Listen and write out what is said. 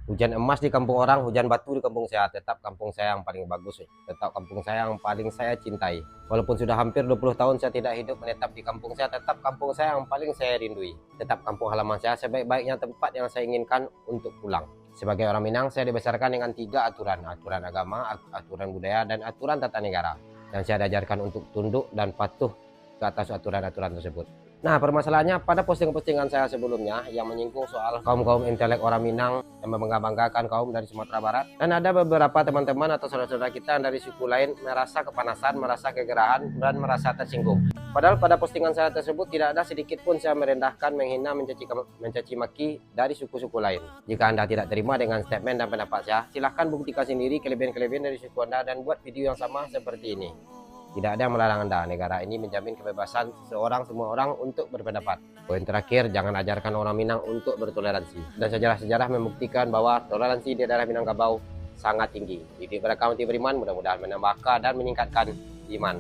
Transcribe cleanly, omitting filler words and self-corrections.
Hujan emas di kampung orang, hujan batu di kampung saya. Tetap kampung saya yang paling bagus. Tetap kampung saya yang paling saya cintai. Walaupun sudah hampir 20 tahun saya tidak hidup menetap di kampung saya, tetap kampung saya yang paling saya rindui. Tetap kampung halaman saya sebaik-baiknya tempat yang saya inginkan untuk pulang. Sebagai orang Minang, saya dibesarkan dengan 3 aturan. Aturan agama, aturan budaya, dan aturan tata negara. Dan saya diajarkan untuk tunduk dan patuh ke atas aturan-aturan tersebut. Nah, permasalahannya pada postingan-postingan saya sebelumnya yang menyinggung soal kaum-kaum intelek orang Minang yang membangga-banggakan kaum dari Sumatera Barat. Dan ada beberapa teman-teman atau saudara-saudara kita yang dari suku lain merasa kepanasan, merasa kegerahan, dan merasa tersinggung. Padahal pada postingan saya tersebut tidak ada sedikit pun saya merendahkan, menghina, mencaci maki dari suku-suku lain. Jika Anda tidak terima dengan statement dan pendapat saya, silahkan buktikan sendiri kelebihan-kelebihan dari suku Anda dan buat video yang sama seperti ini. Tidak ada yang melarang Anda. Negara ini menjamin kebebasan semua orang untuk berpendapat. Poin terakhir, jangan ajarkan orang Minang untuk bertoleransi. Dan sejarah-sejarah membuktikan bahwa toleransi di daerah Minangkabau sangat tinggi. Didik beragam beriman, mudah-mudahan menambah dan meningkatkan iman.